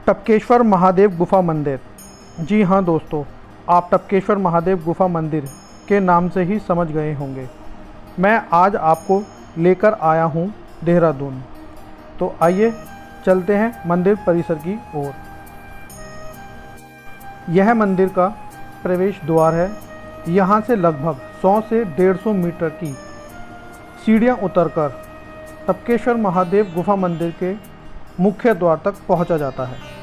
टपकेश्वर महादेव गुफा मंदिर। जी हाँ दोस्तों, आप टपकेश्वर महादेव गुफा मंदिर के नाम से ही समझ गए होंगे। मैं आज आपको लेकर आया हूँ देहरादून। तो आइए चलते हैं मंदिर परिसर की ओर। यह मंदिर का प्रवेश द्वार है। यहाँ से लगभग 100 से 150 मीटर की सीढ़ियाँ उतरकर टपकेश्वर महादेव गुफा मंदिर के मुख्य द्वार तक पहुँचा जाता है।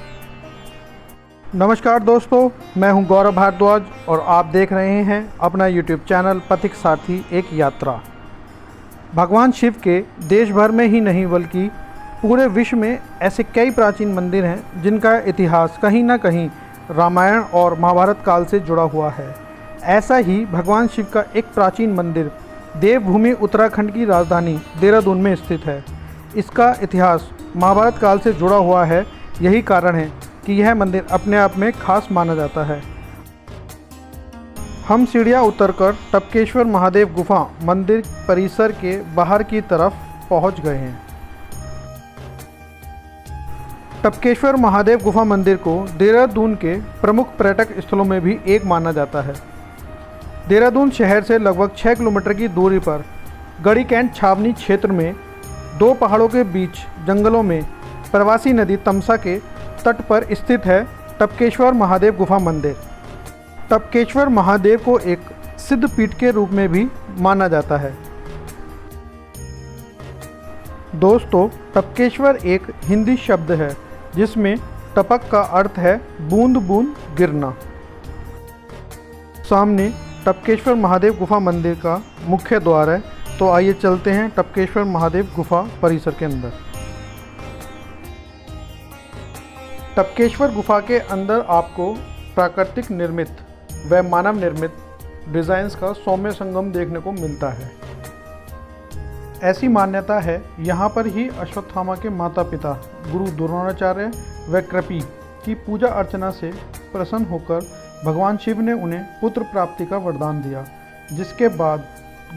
नमस्कार दोस्तों, मैं हूं गौरव भारद्वाज और आप देख रहे हैं अपना YouTube चैनल पथिक सारथी एक यात्रा। भगवान शिव के देश भर में ही नहीं बल्कि पूरे विश्व में ऐसे कई प्राचीन मंदिर हैं जिनका इतिहास कहीं ना कहीं रामायण और महाभारत काल से जुड़ा हुआ है। ऐसा ही भगवान शिव का एक प्राचीन मंदिर देवभूमि उत्तराखंड की राजधानी देहरादून में स्थित है। इसका इतिहास महाभारत काल से जुड़ा हुआ है। यही कारण है कि यह मंदिर अपने आप में खास माना जाता है। हम सीढ़ियाँ उतरकर टपकेश्वर महादेव गुफा मंदिर परिसर के बाहर की तरफ पहुंच गए हैं। टपकेश्वर महादेव गुफा मंदिर को देहरादून के प्रमुख पर्यटक स्थलों में भी एक माना जाता है। देहरादून शहर से लगभग 6 किलोमीटर की दूरी पर गढ़ी कैंट छावनी क्षेत्र में दो पहाड़ों के बीच जंगलों में प्रवासी नदी तमसा के तट पर स्थित है टपकेश्वर महादेव गुफा मंदिर। टपकेश्वर महादेव को एक सिद्ध पीठ के रूप में भी माना जाता है। दोस्तों, टपकेश्वर एक हिंदी शब्द है जिसमें टपक का अर्थ है बूंद बूंद गिरना। सामने टपकेश्वर महादेव गुफा मंदिर का मुख्य द्वार है। तो आइए चलते हैं टपकेश्वर महादेव गुफा परिसर के अंदर। टपकेश्वर गुफा के अंदर आपको प्राकृतिक निर्मित व मानव निर्मित डिज़ाइंस का सौम्य संगम देखने को मिलता है। ऐसी मान्यता है यहाँ पर ही अश्वत्थामा के माता पिता गुरु द्रोणाचार्य व कृपि की पूजा अर्चना से प्रसन्न होकर भगवान शिव ने उन्हें पुत्र प्राप्ति का वरदान दिया, जिसके बाद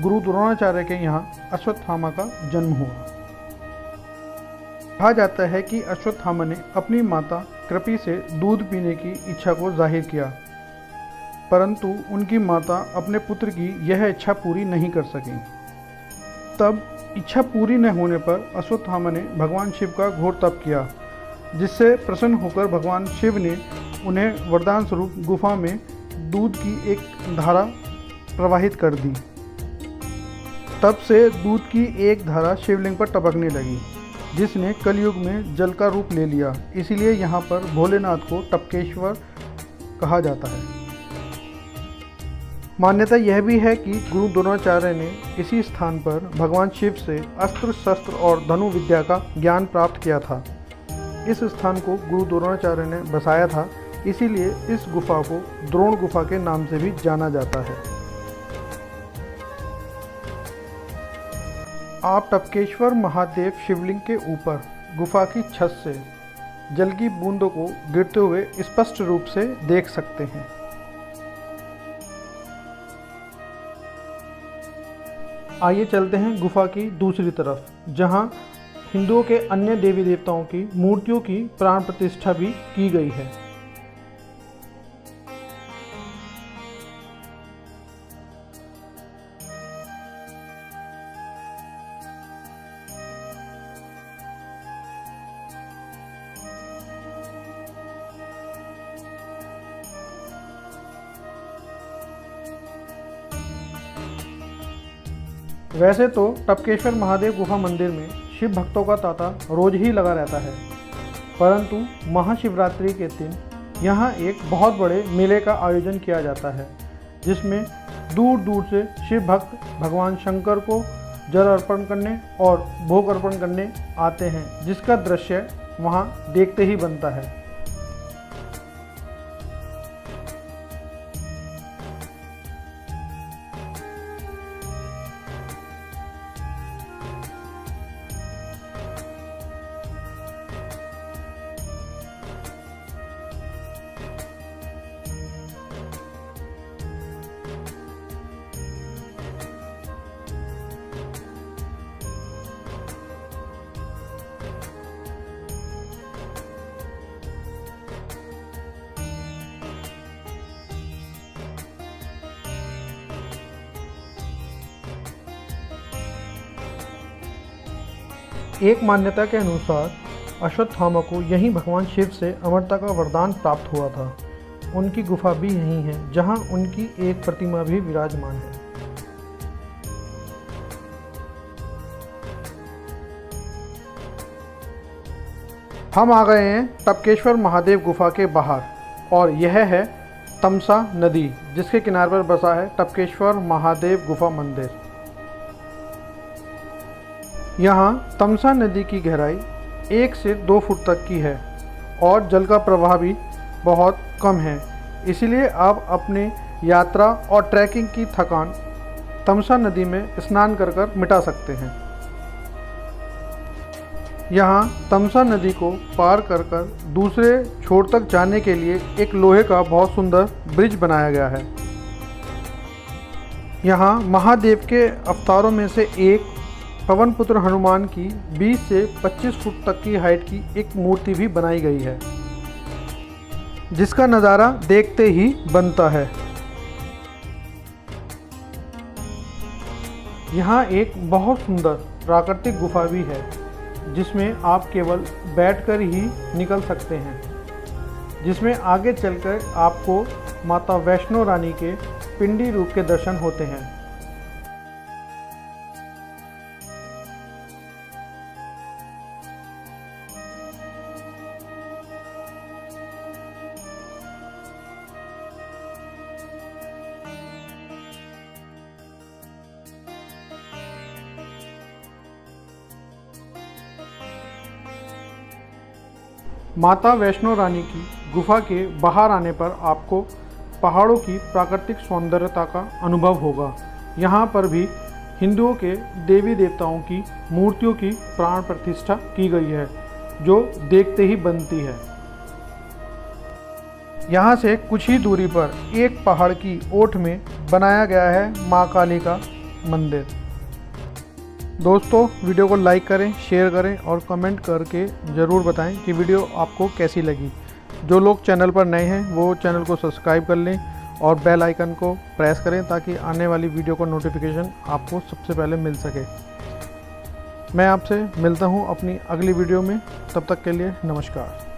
गुरु द्रोणाचार्य के यहाँ अश्वत्थामा का जन्म हुआ। कहा जाता है कि अश्वत्थामा ने अपनी माता कृपि से दूध पीने की इच्छा को जाहिर किया, परंतु उनकी माता अपने पुत्र की यह इच्छा पूरी नहीं कर सकी। तब इच्छा पूरी न होने पर अश्वत्थामा ने भगवान शिव का घोर तप किया, जिससे प्रसन्न होकर भगवान शिव ने उन्हें वरदान स्वरूप गुफा में दूध की एक धारा प्रवाहित कर दी। तब से दूध की एक धारा शिवलिंग पर टपकने लगी, जिसने कलयुग में जल का रूप ले लिया। इसीलिए यहाँ पर भोलेनाथ को टपकेश्वर कहा जाता है। मान्यता यह भी है कि गुरु द्रोणाचार्य ने इसी स्थान पर भगवान शिव से अस्त्र शस्त्र और धनु विद्या का ज्ञान प्राप्त किया था। इस स्थान को गुरु द्रोणाचार्य ने बसाया था, इसीलिए इस गुफा को द्रोण गुफा के नाम से भी जाना जाता है। आप टपकेश्वर महादेव शिवलिंग के ऊपर गुफा की छत से जल की बूंदों को गिरते हुए स्पष्ट रूप से देख सकते हैं। आइए चलते हैं गुफा की दूसरी तरफ, जहां हिंदुओं के अन्य देवी देवताओं की मूर्तियों की प्राण प्रतिष्ठा भी की गई है। वैसे तो टपकेश्वर महादेव गुफा मंदिर में शिव भक्तों का तांता रोज ही लगा रहता है, परंतु महाशिवरात्रि के दिन यहाँ एक बहुत बड़े मेले का आयोजन किया जाता है, जिसमें दूर दूर से शिव भक्त भगवान शंकर को जल अर्पण करने और भोग अर्पण करने आते हैं, जिसका दृश्य वहाँ देखते ही बनता है। एक मान्यता के अनुसार अश्वत्थामा को यहीं भगवान शिव से अमरता का वरदान प्राप्त हुआ था। उनकी गुफा भी यहीं है, जहां उनकी एक प्रतिमा भी विराजमान है। हम आ गए हैं टपकेश्वर महादेव गुफा के बाहर और यह है तमसा नदी, जिसके किनारे पर बसा है टपकेश्वर महादेव गुफा मंदिर। यहाँ तमसा नदी की गहराई 1 से 2 फुट तक की है और जल का प्रवाह भी बहुत कम है, इसलिए आप अपने यात्रा और ट्रैकिंग की थकान तमसा नदी में स्नान कर मिटा सकते हैं। यहाँ तमसा नदी को पार कर दूसरे छोर तक जाने के लिए एक लोहे का बहुत सुंदर ब्रिज बनाया गया है। यहाँ महादेव के अवतारों में से एक पवन पुत्र हनुमान की 20 से 25 फुट तक की हाइट की एक मूर्ति भी बनाई गई है, जिसका नज़ारा देखते ही बनता है। यहाँ एक बहुत सुंदर प्राकृतिक गुफा भी है, जिसमें आप केवल बैठकर ही निकल सकते हैं, जिसमें आगे चलकर आपको माता वैष्णो रानी के पिंडी रूप के दर्शन होते हैं। माता वैष्णो रानी की गुफा के बाहर आने पर आपको पहाड़ों की प्राकृतिक सौंदर्यता का अनुभव होगा। यहाँ पर भी हिंदुओं के देवी देवताओं की मूर्तियों की प्राण प्रतिष्ठा की गई है, जो देखते ही बनती है। यहाँ से कुछ ही दूरी पर एक पहाड़ की ओट में बनाया गया है माँ काली का मंदिर। दोस्तों, वीडियो को लाइक करें, शेयर करें और कमेंट करके ज़रूर बताएं कि वीडियो आपको कैसी लगी। जो लोग चैनल पर नए हैं वो चैनल को सब्सक्राइब कर लें और बेल आइकन को प्रेस करें, ताकि आने वाली वीडियो का नोटिफिकेशन आपको सबसे पहले मिल सके। मैं आपसे मिलता हूं अपनी अगली वीडियो में, तब तक के लिए नमस्कार।